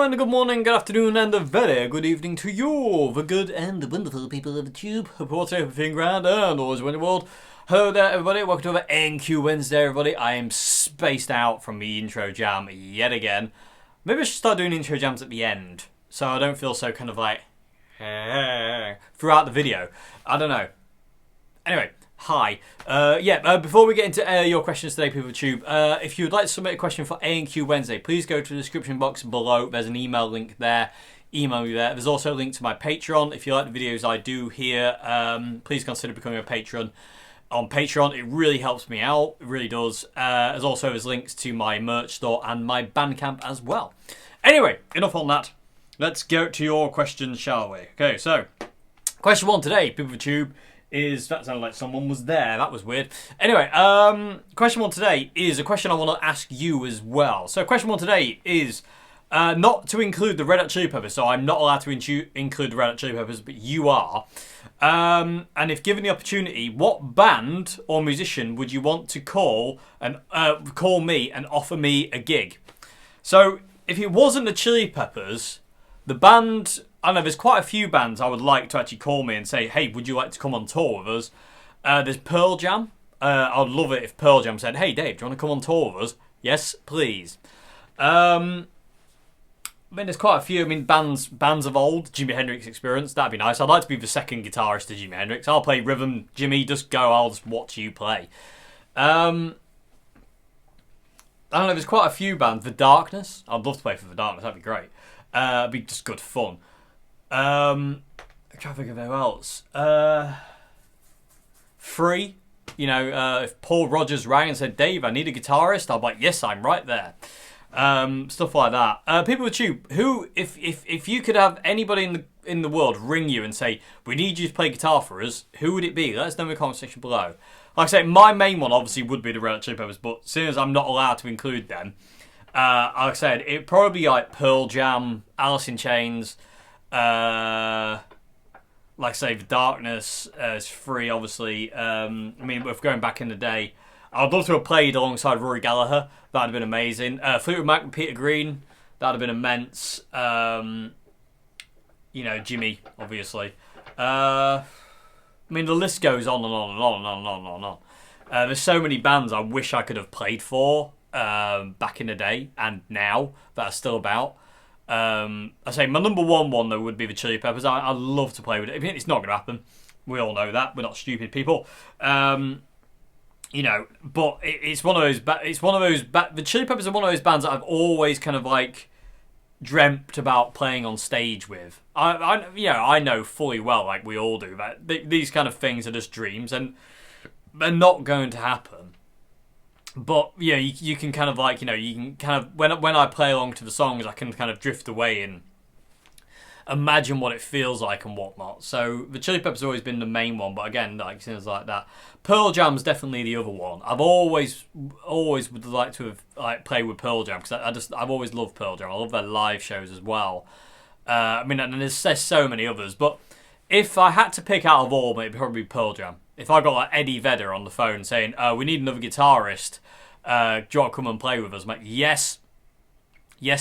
and good morning, good afternoon, and a very good evening to you, the good and the wonderful people of the tube. Hope you're all safe, feeling grand, and always in the world. Hello there, everybody. Welcome to another NQ Wednesday, everybody. I am spaced out from the intro jam yet again. Maybe I should start doing intro jams at the end, so I don't feel so kind of like throughout the video. I don't know. Anyway. Hi. Before we get into your questions today, people of YouTube, if you would like to submit a question for A&Q Wednesday, please go to the description box below. There's an email link there. Email me there. There's also a link to my Patreon. If you like the videos I do here, please consider becoming a patron on Patreon. It really helps me out. It really does. There's also links to my merch store and my Bandcamp as well. Anyway, enough on that. Let's go to your questions, shall we? Okay, so question one today, people of YouTube, is, that sounded like someone was there. That was weird. Anyway, question one today is a question I want to ask you as well. So question one today is not to include the Red Hot Chili Peppers. So I'm not allowed to include the Red Hot Chili Peppers, but you are. And if given the opportunity, what band or musician would you want to call me and offer me a gig? So if it wasn't the Chili Peppers, the band, I know there's quite a few bands I would like to actually call me and say, hey, would you like to come on tour with us? There's Pearl Jam. I would love it if Pearl Jam said, hey, Dave, do you want to come on tour with us? Yes, please. I mean, there's quite a few. I mean, bands of old, Jimi Hendrix Experience, that'd be nice. I'd like to be the second guitarist to Jimi Hendrix. I'll play rhythm. Jimmy, just go. I'll just watch you play. I don't know, there's quite a few bands. The Darkness. I'd love to play for The Darkness. That'd be great. It'd be just good fun. I'm trying to think of who else. Free. You know, if Paul Rodgers rang and said, Dave, I need a guitarist, I'll be like, yes, I'm right there. Stuff like that. People with Tube, who, if you could have anybody in the world ring you and say, we need you to play guitar for us, who would it be? Let us know in the comment section below. Like I say, my main one obviously would be the Red Hot Chili Peppers, but seeing as I'm not allowed to include them, like I said, it'd probably be like Pearl Jam, Alice in Chains, like I say, The Darkness is Free, obviously. I mean, if going back in the day, I'd love to have played alongside Rory Gallagher. That'd have been amazing. Fleetwood Mac and Peter Green, that'd have been immense. You know, Jimmy, obviously. I mean, the list goes on and on and on and on and on and on. There's so many bands I wish I could have played for back in the day and now that are still about. I say my number one though would be the Chili Peppers. I'd love to play with it. I mean, it's not going to happen. We all know that. We're not stupid people. You know, but it's one of those. The Chili Peppers are one of those bands that I've always kind of like dreamt about playing on stage with. I know fully well, like we all do, that these kind of things are just dreams and they're not going to happen. But yeah, you can kind of like, you know, you can kind of when I play along to the songs, I can kind of drift away and imagine what it feels like and whatnot. So the Chili Peppers have always been the main one, but again, like things like that. Pearl Jam's definitely the other one. I've always would like to have like played with Pearl Jam because I've always loved Pearl Jam. I love their live shows as well. I mean, and there's so many others, but if I had to pick out of all, it'd probably be Pearl Jam. If I got like Eddie Vedder on the phone saying, we need another guitarist, do you want to come and play with us? I'm like, yes,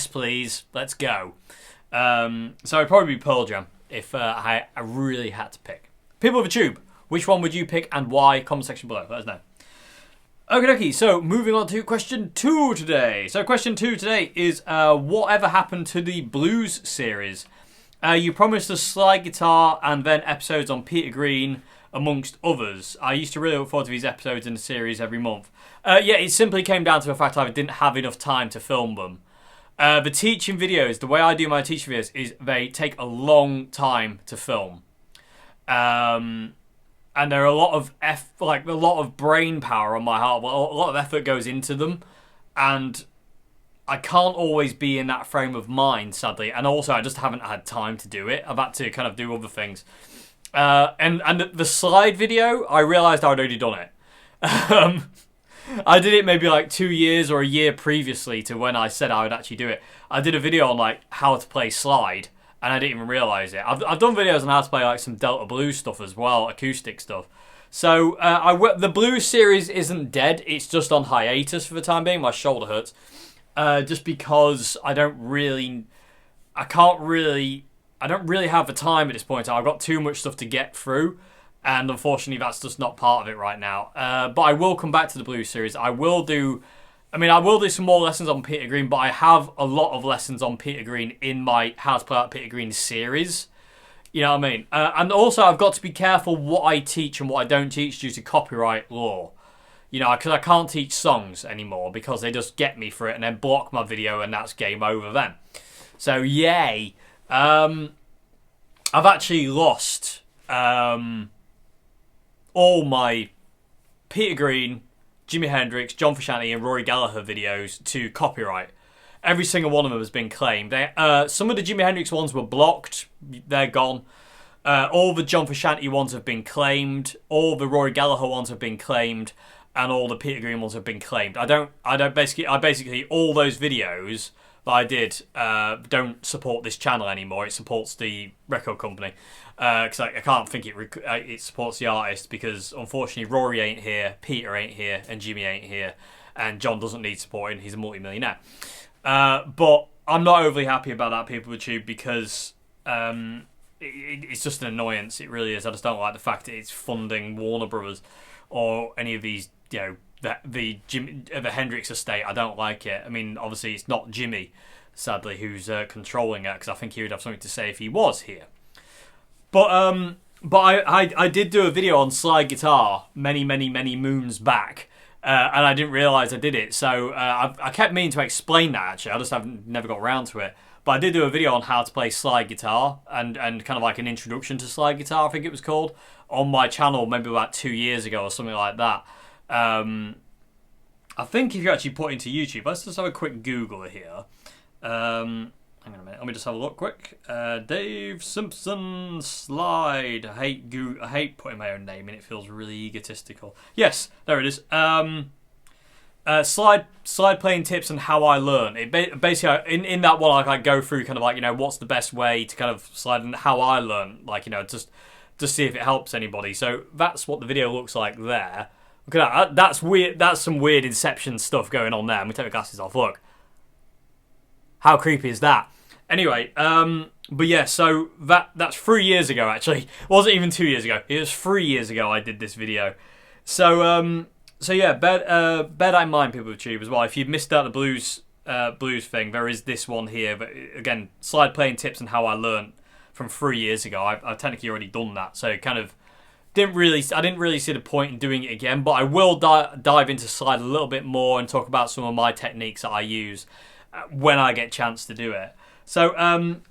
please, let's go. So it'd probably be Pearl Jam if I really had to pick. People of the Tube, which one would you pick and why? Comment section below, let us know. Okay, so moving on to question 2 today. So question 2 today is, whatever happened to the Blues series? You promised us slide guitar and then episodes on Peter Green, amongst others. I used to really look forward to these episodes in the series every month. It simply came down to the fact I didn't have enough time to film them. The teaching videos, the way I do my teaching videos is they take a long time to film. And there are a lot of brain power on my heart. Well, a lot of effort goes into them. And I can't always be in that frame of mind, sadly. And also, I just haven't had time to do it. I've had to kind of do other things. And the slide video, I realised I'd already done it. I did it maybe like 2 years or a year previously to when I said I would actually do it. I did a video on like how to play slide, and I didn't even realise it. I've done videos on how to play like some Delta Blues stuff as well, acoustic stuff. So the Blues series isn't dead. It's just on hiatus for the time being. My shoulder hurts. Just because I don't really I don't really have the time at this point. I've got too much stuff to get through, and unfortunately that's just not part of it right now. But I will come back to the blues series. I will do some more lessons on Peter Green, but I have a lot of lessons on Peter Green in my How to Play Like Peter Green series. You know what I mean? And also I've got to be careful what I teach and what I don't teach due to copyright law. You know, because I can't teach songs anymore because they just get me for it and then block my video, and that's game over then. So, yay. I've actually lost all my Peter Green, Jimi Hendrix, John Frusciante and Rory Gallagher videos to copyright. Every single one of them has been claimed. Some of the Jimi Hendrix ones were blocked. They're gone. All the John Frusciante ones have been claimed. All the Rory Gallagher ones have been claimed. And all the Peter Green ones have been claimed. I basically all those videos that I did don't support this channel anymore. It supports the record company because I can't think it supports the artist, because unfortunately Rory ain't here, Peter ain't here, and Jimmy ain't here, and John doesn't need supporting. He's a multi-millionaire. But I'm not overly happy about that, people with Tube, because it's just an annoyance. It really is. I just don't like the fact that it's funding Warner Brothers or any of these, you know, the Hendrix estate. I don't like it. I mean, obviously it's not Jimmy, sadly, who's controlling it, because I think he would have something to say if he was here. But I did do a video on slide guitar many moons back, and I didn't realise I did it. So I kept meaning to explain that, actually. I just never got around to it. But I did do a video on how to play slide guitar and kind of like an introduction to slide guitar, I think it was called, on my channel maybe about 2 years ago or something like that. I think if you actually put into YouTube, let's just have a quick Google here. Hang on a minute, let me just have a look quick. Dave Simpson slide. I hate putting my own name in, it feels really egotistical. Yes, there it is. Slide playing tips and how I learn. It basically in that one I go through kind of like, you know, what's the best way to kind of slide and how I learn, like, you know, just see if it helps anybody. So that's what the video looks like there. Look at that. That's weird. That's some weird Inception stuff going on there. Let me take my glasses off. Look. How creepy is that? Anyway, but yeah, so that's 3 years ago, actually. It wasn't even 2 years ago. It was 3 years ago I did this video. So yeah, bear that in mind, people with Tube, as well. If you've missed out the blues thing, there is this one here. But again, slide playing tips and how I learned from 3 years ago. I've technically already done that, so kind of I didn't really see the point in doing it again. But I will dive into slide a little bit more and talk about some of my techniques that I use when I get a chance to do it. So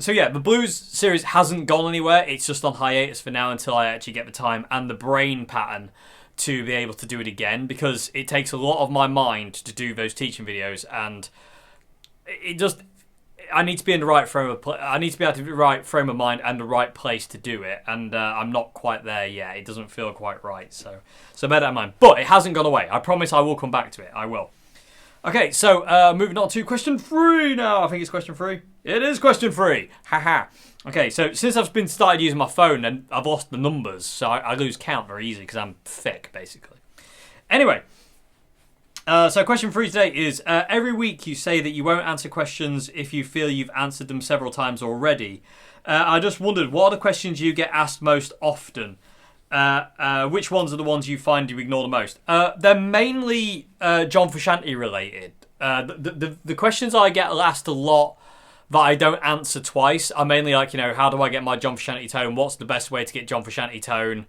yeah, the blues series hasn't gone anywhere. It's just on hiatus for now until I actually get the time and the brain pattern to be able to do it again, because it takes a lot of my mind to do those teaching videos, and I need to be in the right frame of I need to be able to be the right frame of mind and the right place to do it, and I'm not quite there yet. It doesn't feel quite right, so bear that in mind. But it hasn't gone away. I promise I will come back to it. I will. Okay, so moving on to question 3 now. I think it's question 3. It is question 3. Haha. Okay, so since I've been started using my phone, and I've lost the numbers, so I lose count very easily because I'm thick, basically. Anyway, so question 3 today is, every week you say that you won't answer questions if you feel you've answered them several times already. I just wondered, what are the questions you get asked most often? Which ones are the ones you find you ignore the most? They're mainly John Frusciante related. The questions I get asked a lot that I don't answer twice are mainly like, you know, how do I get my John Frusciante tone? What's the best way to get John Frusciante tone?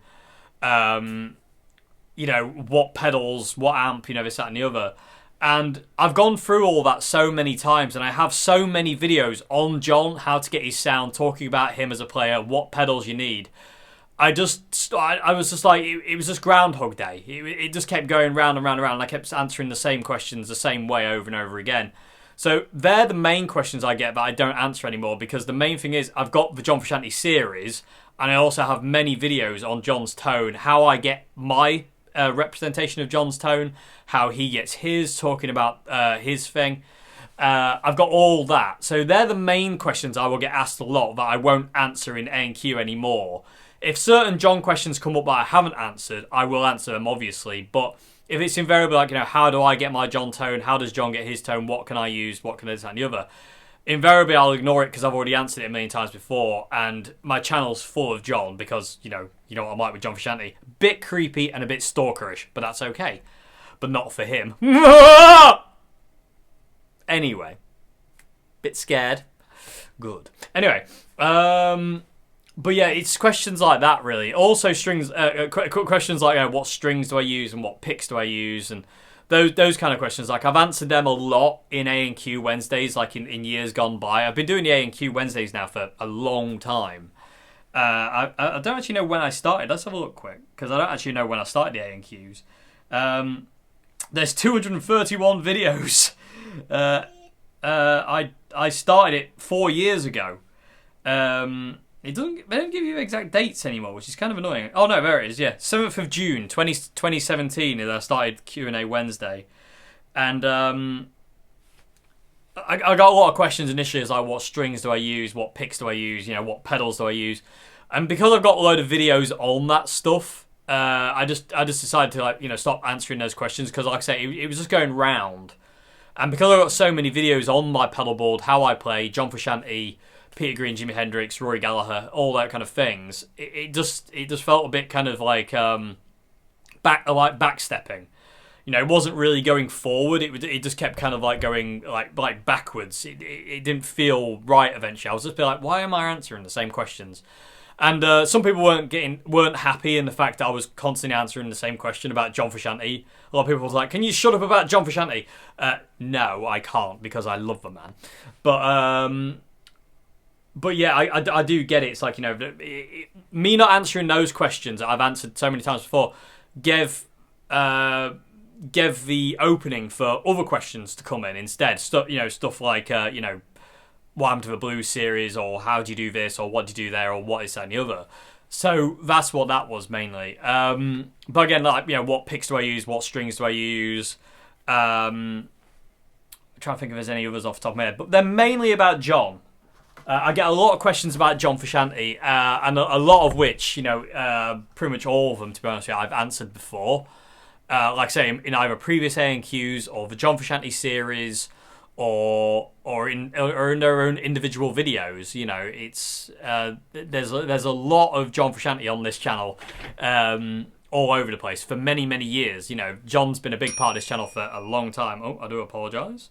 You know, what pedals, what amp, you know, this, that, and the other. And I've gone through all that so many times, and I have so many videos on John, how to get his sound, talking about him as a player, what pedals you need. I was just like, it was just Groundhog Day. It just kept going round and round and round, and I kept answering the same questions the same way over and over again. So they're the main questions I get that I don't answer anymore, because the main thing is I've got the John Frusciante series, and I also have many videos on John's tone, how I get my representation of John's tone, how he gets his, talking about his thing. I've got all that. So they're the main questions I will get asked a lot that I won't answer in A&Q anymore. If certain John questions come up that I haven't answered, I will answer them, obviously. But if it's invariably like, you know, how do I get my John tone? How does John get his tone? What can I use? What can I do? And the other? invariably I'll ignore it because I've already answered it a million times before, and my channel's full of John because, you know what I'm like with John Frusciante. Bit creepy and a bit stalkerish, but that's okay. But not for him. Anyway. Bit scared. Good. Anyway. But yeah, it's questions like that, really. Also strings, questions like, what strings do I use and what picks do I use, and those kind of questions. Like, I've answered them a lot in A&Q Wednesdays, like in years gone by. I've been doing the A&Q Wednesdays now for a long time. I don't actually know when I started. Let's have a look quick, because I don't actually know when I started the A&Qs. There's 231 videos. I started it 4 years ago. They don't give you exact dates anymore, which is kind of annoying. Oh no, there it is. Yeah, 7th of June, 2017 is I started Q&A Wednesday, and I got a lot of questions initially, as like, what strings do I use, what picks do I use, what pedals do I use, and because I've got a load of videos on that stuff, I just decided to stop answering those questions, because like I say, it was just going round, and because I've got so many videos on my pedal board, how I play, John Frusciante, Peter Green, Jimi Hendrix, Rory Gallagher, all that kind of things. It just felt a bit kind of like backstepping. It wasn't really going forward. It just kept kind of like going like backwards. It didn't feel right eventually. I was just like, why am I answering the same questions? And some people weren't happy in the fact that I was constantly answering the same question about John Frusciante. A lot of people was like, "Can you shut up about John Frusciante?" No, I can't, because I love the man. But yeah, I do get it. It's like, me not answering those questions that I've answered so many times before gave the opening for other questions to come in instead. Stuff like, what happened to the blues series, or how do you do this, or what do you do there, or what is that and the other. So that's what that was mainly. But again, what picks do I use, what strings do I use? I'm trying to think if there's any others off the top of my head, but they're mainly about John. I get a lot of questions about John Frusciante, and a lot of which, pretty much all of them, to be honest with you, I've answered before. Like I say, in either previous A&Qs or the John Frusciante series, or in their own individual videos. It's there's a lot of John Frusciante on this channel, all over the place for many, many years. John's been a big part of this channel for a long time. Oh, I do apologise.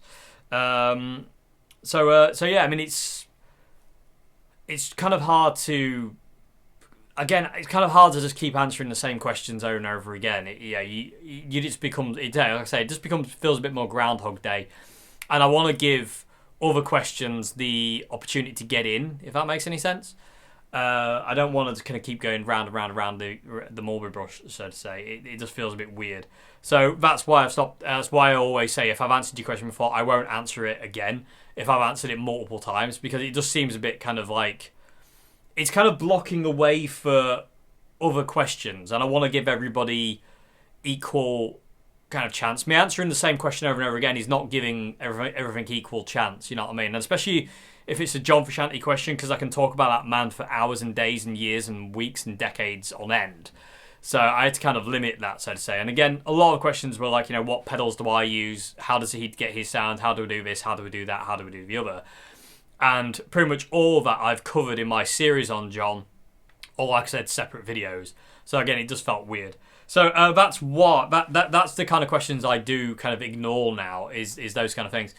So yeah, I mean, it's kind of hard to... Again, it's kind of hard to just keep answering the same questions over and over again. You just become... Like I say, it just feels a bit more Groundhog Day. And I want to give other questions the opportunity to get in, if that makes any sense. I don't want to kind of keep going round and round and round the mulberry brush, so to say. It just feels a bit weird. So that's why I've stopped. That's why I always say, if I've answered your question before, I won't answer it again if I've answered it multiple times, because it just seems a bit kind of like... It's kind of blocking a way for other questions, and I want to give everybody equal kind of chance. Me answering the same question over and over again is not giving everything equal chance, you know what I mean? And especially if it's a John Frusciante question, because I can talk about that man for hours and days and years and weeks and decades on end. So I had to kind of limit that, so to say. And again, a lot of questions were like, what pedals do I use? How does he get his sound? How do we do this? How do we do that? How do we do the other? And pretty much all that I've covered in my series on John, or like I said, separate videos. So again, it just felt weird. So that's that's the kind of questions I do kind of ignore now, is those kind of things.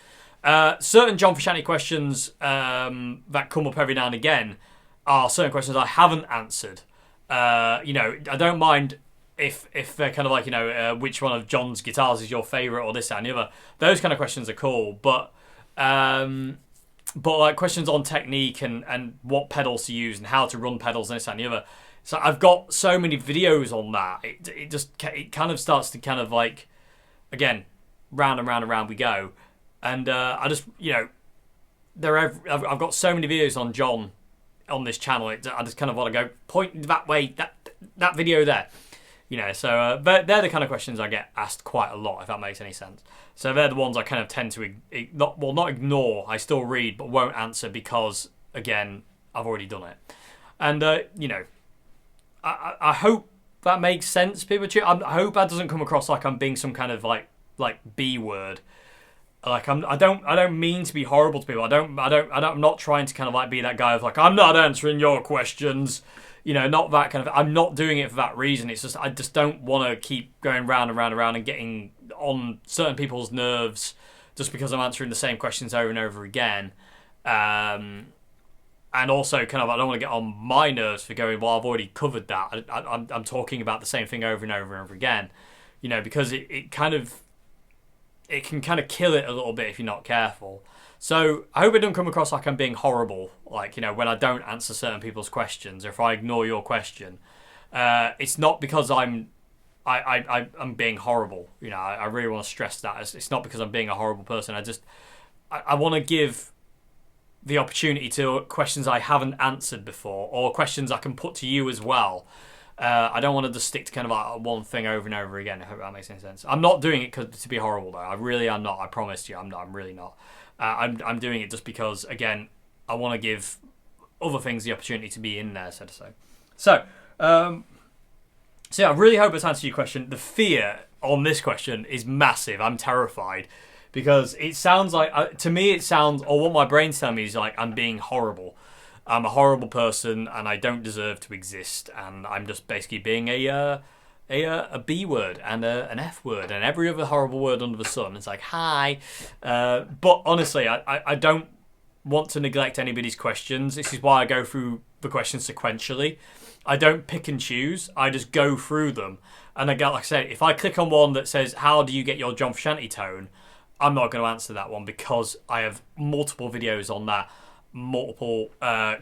Certain John Frusciante questions that come up every now and again are certain questions I haven't answered. I don't mind if they're kind of like, which one of John's guitars is your favourite, or this, that, and the other. Those kind of questions are cool, but like questions on technique and what pedals to use and how to run pedals and this, that, and the other. So I've got so many videos on that. It kind of starts to kind of like, again, round and round and round we go. And I just, I've got so many videos on John on this channel. I just kind of want to go point that way, that video there. So but they're the kind of questions I get asked quite a lot, if that makes any sense. So they're the ones I kind of tend to not ignore. I still read, but won't answer because, again, I've already done it. And I hope that makes sense, people. I hope that doesn't come across like I'm being some kind of like B word. like I don't mean to be horrible to people. I'm not trying to kind of like be that guy of like, I'm not answering your questions. You know, not that kind of. I'm not doing it for that reason. It's just I just don't want to keep going round and round and round and getting on certain people's nerves just because I'm answering the same questions over and over again. And also, kind of, I don't want to get on my nerves for going, well, I've already covered that. I'm talking about the same thing over and over and over again. You know, because it can kind of kill it a little bit if you're not careful. So I hope it doesn't come across like I'm being horrible, like, you know, when I don't answer certain people's questions or if I ignore your question. It's not because I'm being horrible. You know, I really want to stress that. It's not because I'm being a horrible person. I want to give the opportunity to questions I haven't answered before or questions I can put to you as well. I don't want to just stick to kind of like one thing over and over again. I hope that makes any sense. I'm not doing it to be horrible, though. I really am not. I promise you, I'm not. I'm really not. I'm doing it just because, again, I want to give other things the opportunity to be in there, so to say. So yeah, I really hope it's answered your question. The fear on this question is massive. I'm terrified because it sounds like, to me, it sounds, or what my brain's telling me is like I'm being horrible. I'm a horrible person and I don't deserve to exist, and I'm just basically being a B word and an F word and every other horrible word under the sun. It's like, hi. But honestly, I don't want to neglect anybody's questions. This is why I go through the questions sequentially. I don't pick and choose. I just go through them. And again, like I said, if I click on one that says, how do you get your John Frusciante tone? I'm not going to answer that one because I have multiple videos on that. Multiple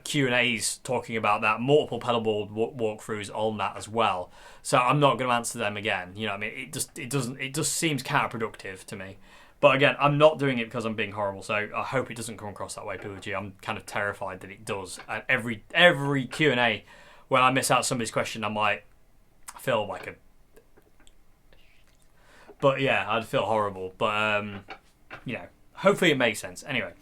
Q&As talking about that, multiple pedalboard walkthroughs on that as well. So I'm not going to answer them again. You know what I mean? It just seems counterproductive to me. But again, I'm not doing it because I'm being horrible. So I hope it doesn't come across that way, PWG. I'm kind of terrified that it does. And every Q&A, when I miss out somebody's question, I feel like a. But yeah, I'd feel horrible. But you know, hopefully it makes sense. Anyway.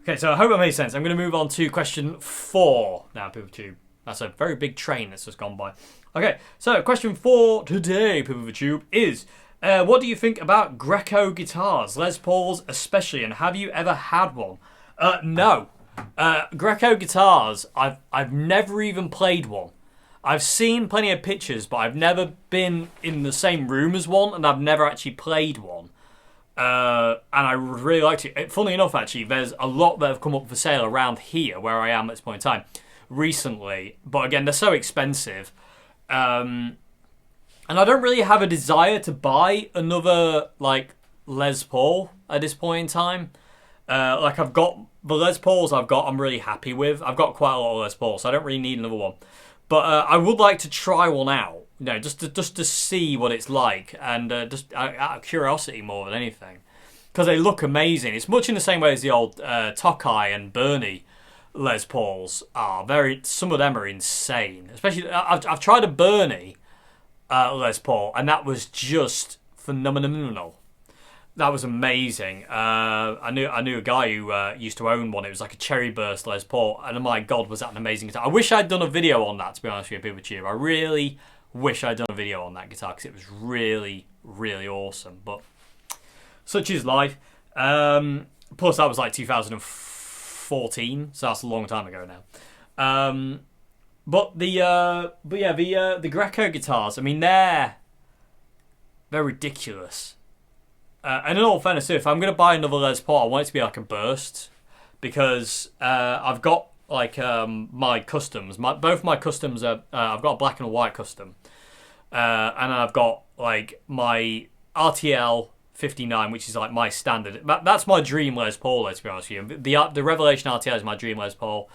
Okay, so I hope that made sense. I'm going to move on to question 4 now, PeopleTube. That's a very big train that's just gone by. Okay, so question 4 today, PeopleTube, is what do you think about Greco guitars, Les Pauls especially, and have you ever had one? No. Greco guitars, I've never even played one. I've seen plenty of pictures, but I've never been in the same room as one, and I've never actually played one. And I would really like to. Funnily enough, actually, there's a lot that have come up for sale around here where I am at this point in time recently. But again, they're so expensive. And I don't really have a desire to buy another, like, Les Paul at this point in time. Like, I've got the Les Pauls I'm really happy with. I've got quite a lot of Les Pauls, so I don't really need another one. But I would like to try one out. You know, just to see what it's like, and just out of curiosity more than anything, because they look amazing. It's much in the same way as the old Tokai and Bernie Les Pauls are. Some of them are insane. Especially, I've tried a Bernie Les Paul, and that was just phenomenal. That was amazing. I knew a guy who used to own one. It was like a Cherry Burst Les Paul, and oh my god, was that an amazing guitar! I wish I'd done a video on that. To be honest with you, PeopleTube, I really wish I'd done a video on that guitar because it was really, really awesome. But such is life. Plus, that was like 2014, so that's a long time ago now. But the Greco guitars, I mean, they're ridiculous. And in all fairness, too, if I'm going to buy another Les Paul, I want it to be like a burst, because I've got like my customs. Both my customs are. I've got a black and a white custom, and I've got like my RTL 59, which is like my standard. That's my dream Les Paul. Let's be honest with you. The Revelation RTL is my dream Les Paul.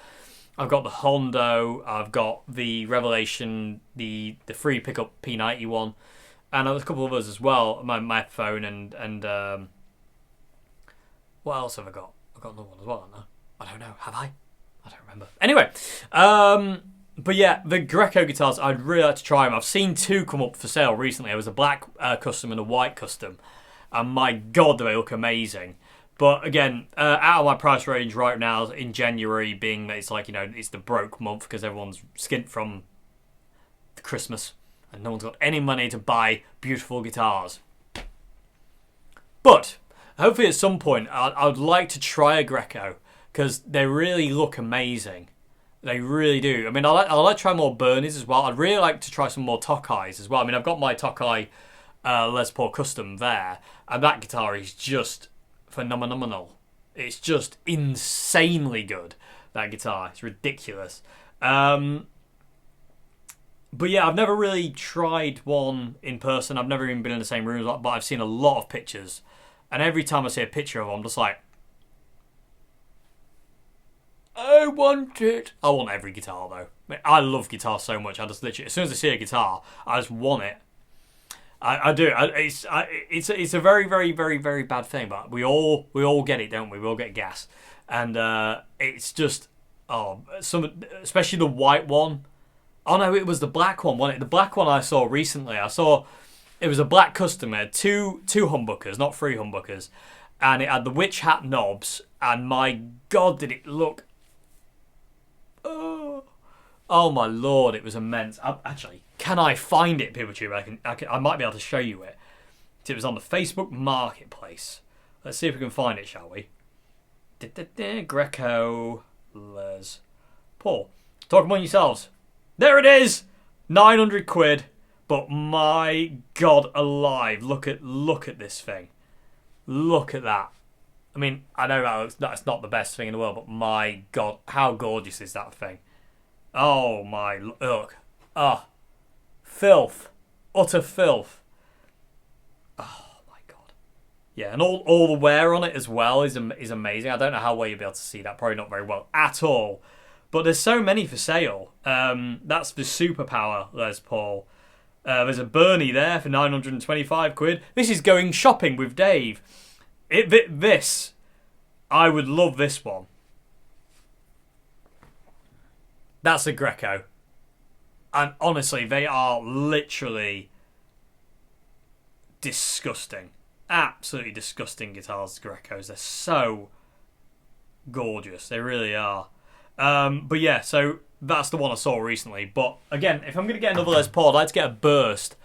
I've got the Hondo. I've got the Revelation, the free pickup P90 one, and there's a couple of others as well. My phone and what else have I got? I've got another one as well. Haven't I? I don't know. Have I? I don't remember. Anyway, but yeah, the Greco guitars, I'd really like to try them. I've seen two come up for sale recently. There was a black custom and a white custom, and my god, do they look amazing. But again, out of my price range right now in January, being that it's like, you know, it's the broke month because everyone's skint from Christmas and no one's got any money to buy beautiful guitars. But Hopefully at some point I would like to try a Greco because they really look amazing. They really do. I mean, I like to try more Bernies as well. I'd really like to try some more Tokais as well. I mean, I've got my Tokai Les Paul Custom there, and that guitar is just phenomenal. It's just insanely good, that guitar. It's ridiculous. But yeah, I've never really tried one in person. I've never even been in the same room, but I've seen a lot of pictures. And every time I see a picture of them, I'm just like, I want it. I want every guitar though. I mean, I love guitar so much. I just literally, as soon as I see a guitar, I just want it. I do. It's a very, very, very, very bad thing, but we all get it, don't we? We all get gas, and it's just especially the white one. Oh no, it was the black one, wasn't it? The black one I saw recently. I saw it was a black custom. It had two humbuckers, not three humbuckers, and it had the witch hat knobs. And my God, did it look! Oh my Lord, it was immense. Actually, can I find it, PeopleTube? I might be able to show you it. It was on the Facebook Marketplace. Let's see if we can find it, shall we? Greco Les Paul. Talk among yourselves. There it is, 900 quid. But my God, alive! Look at this thing. Look at that. I mean, I know that's not the best thing in the world, but my God, how gorgeous is that thing? Oh my, look. Filth. Utter filth. Oh my God. Yeah, and all the wear on it as well is amazing. I don't know how well you'll be able to see that. Probably not very well at all. But there's so many for sale. That's the Superpower Les Paul. There's a Bernie there for 925 quid. This is going shopping with Dave. This, I would love this one. That's a Greco. And honestly, they are literally disgusting. Absolutely disgusting guitars, Grecos. They're so gorgeous. They really are. But yeah, so that's the one I saw recently. But again, if I'm going to get another Les Paul, I'd like to get a burst.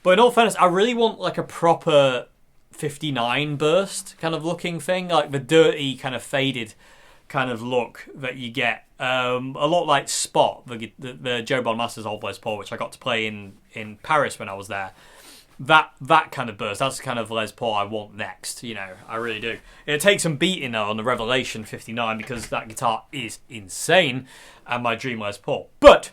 But in all fairness, I really want like a proper 59 burst kind of looking thing. Like the dirty kind of faded kind of look that you get. A lot like Spot, the Joe Bonmaster's old Les Paul, which I got to play in Paris when I was there. That kind of burst, that's the kind of Les Paul I want next, you know, I really do. It takes some beating though on the Revelation 59 because that guitar is insane and my dream Les Paul. But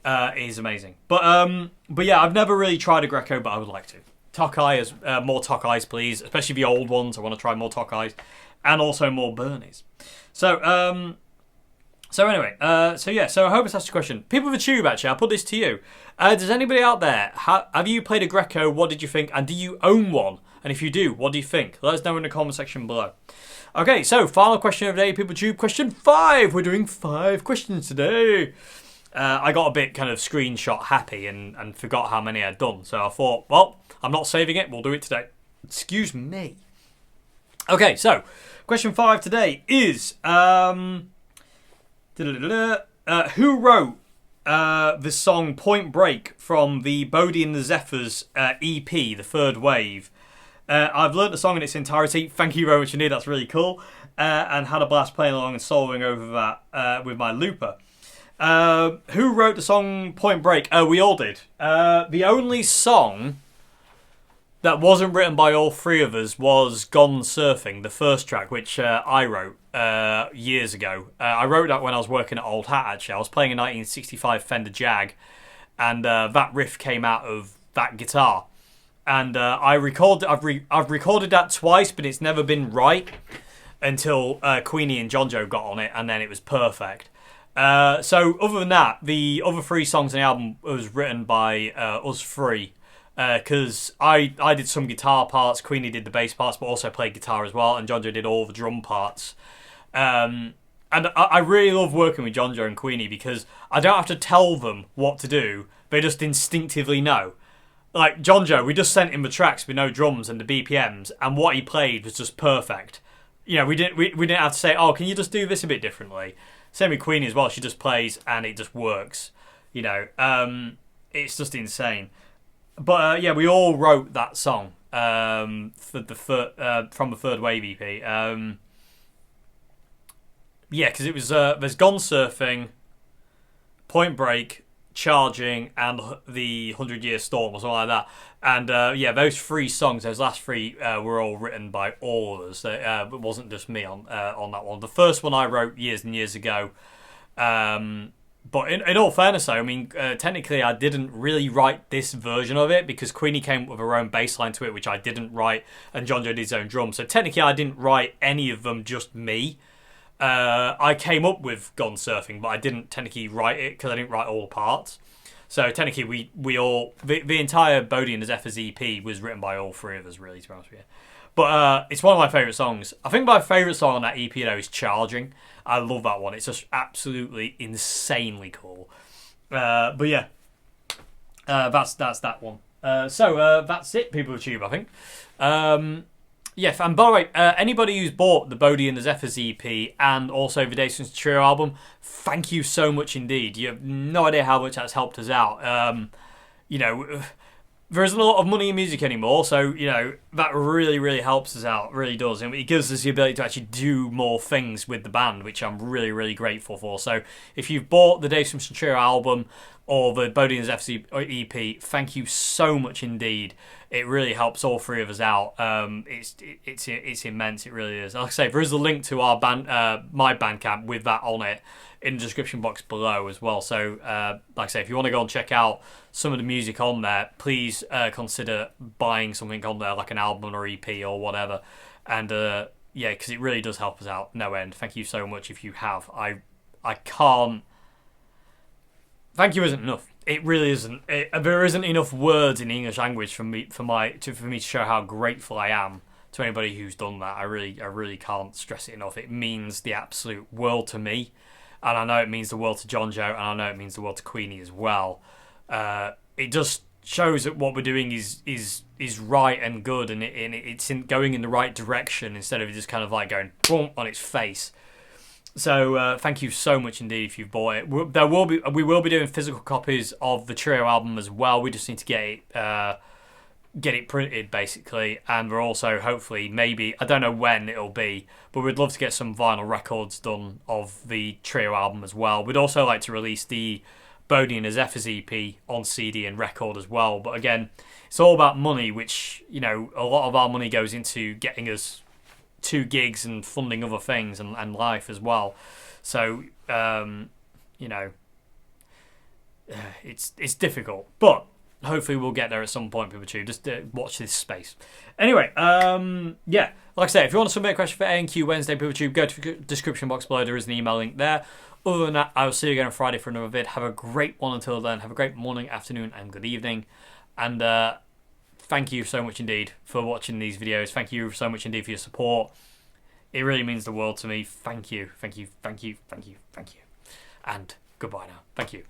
it is amazing. But yeah, I've never really tried a Greco, but I would like to. Tokai, more Tokais, please, especially the old ones. I want to try more Tokais and also more Bernies. So anyway, so I hope it's asked a question. People of the tube, actually, I'll put this to you. Does anybody out there, have you played a Greco? What did you think? And do you own one? And if you do, what do you think? Let us know in the comment section below. Okay, so final question of the day, people of the tube. Question 5. We're doing 5 questions today. I got a bit kind of screenshot happy and forgot how many I'd done. So I thought, well, I'm not saving it. We'll do it today. Excuse me. Okay, so question 5 today is... who wrote the song Pointbreak from the Bodie and the Zephyrs EP, the third wave? I've learnt the song in its entirety. Thank you very much indeed, that's really cool. And had a blast playing along and soloing over that with my looper. Who wrote the song Pointbreak? We all did. The only song that wasn't written by all three of us was Gone Surfing, the first track, which I wrote years ago. I wrote that when I was working at Old Hat, actually. I was playing a 1965 Fender Jag, and that riff came out of that guitar. And I've recorded that twice, but it's never been right until Queenie and John Joe got on it, and then it was perfect. So other than that, the other 3 songs on the album was written by us 3. Because I did some guitar parts, Queenie did the bass parts, but also played guitar as well, and John Joe did all the drum parts. And I really love working with John Joe and Queenie because I don't have to tell them what to do, they just instinctively know. Like John Joe, we just sent him the tracks with no drums and the BPMs, and what he played was just perfect. You know, we didn't have to say, oh, can you just do this a bit differently? Same with Queenie as well, she just plays and it just works. You know, it's just insane. But yeah, we all wrote that song. for the from the Third Wave EP. Yeah, because it was there's Gone Surfing, Pointbreak, Charging, and the 100-Year Storm or something like that. And yeah, those three songs, those last three, were all written by all of us. It wasn't just me on that one. The first one I wrote years and years ago. But in all fairness, though, I mean, technically I didn't really write this version of it because Queenie came up with her own bass line to it, which I didn't write, and John Joe did his own drums. So technically I didn't write any of them, just me. I came up with Gone Surfing, but I didn't technically write it because I didn't write all the parts. So technically we all, the entire Bodhi and the Zephyrs EP was written by all three of us, really, to be honest with you. But it's one of my favourite songs. I think my favourite song on that EP, though, is Charging. I love that one. It's just absolutely insanely cool. But yeah, that's that one. So that's it, people of Tube, I think. Yeah, and by the way, anybody who's bought the Bodhi and the Zephyrs EP and also the Dayson's Trio album, thank you so much indeed. You have no idea how much that's helped us out. You know, there isn't a lot of money in music anymore, so, you know, that really, really helps us out, really does. And it gives us the ability to actually do more things with the band, which I'm really, really grateful for. So if you've bought the Dayson's Trio album or the Bodhi and the Zephyrs EP, thank you so much indeed. It really helps all three of us out. It's immense. It really is. Like I say, there is a link to our band, my Bandcamp, with that on it in the description box below as well. So, like I say, if you want to go and check out some of the music on there, please consider buying something on there, like an album or EP or whatever. And yeah, because it really does help us out no end. Thank you so much if you have. I can't. Thank you isn't enough. It really isn't. There isn't enough words in the English language for me to show how grateful I am to anybody who's done that. I really can't stress it enough. It means the absolute world to me, and I know it means the world to John Joe, and I know it means the world to Queenie as well. It just shows that what we're doing is right and good, and it's going in the right direction instead of just kind of like going boom on its face. So thank you so much indeed if you've bought it. We will be doing physical copies of the Trio album as well. We just need to get it printed basically, and we're also hopefully maybe, I don't know when it'll be, but we'd love to get some vinyl records done of the Trio album as well. We'd also like to release the Bodhi and the Zephyrs EP on CD and record as well. But again, it's all about money, which, you know, a lot of our money goes into getting us 2 gigs and funding other things and life as well. So you know, it's difficult, but hopefully we'll get there at some point, people too. Just watch this space. Anyway, yeah, like I say, if you want to submit a question for A&Q Wednesday, people tube, go to the description box below. There is an email link there. Other than that, I will see you again on Friday for another vid. Have a great one until then. Have a great morning, afternoon, and good evening. And thank you so much indeed for watching these videos. Thank you so much indeed for your support. It really means the world to me. Thank you, thank you, thank you, thank you, thank you. And goodbye now. Thank you.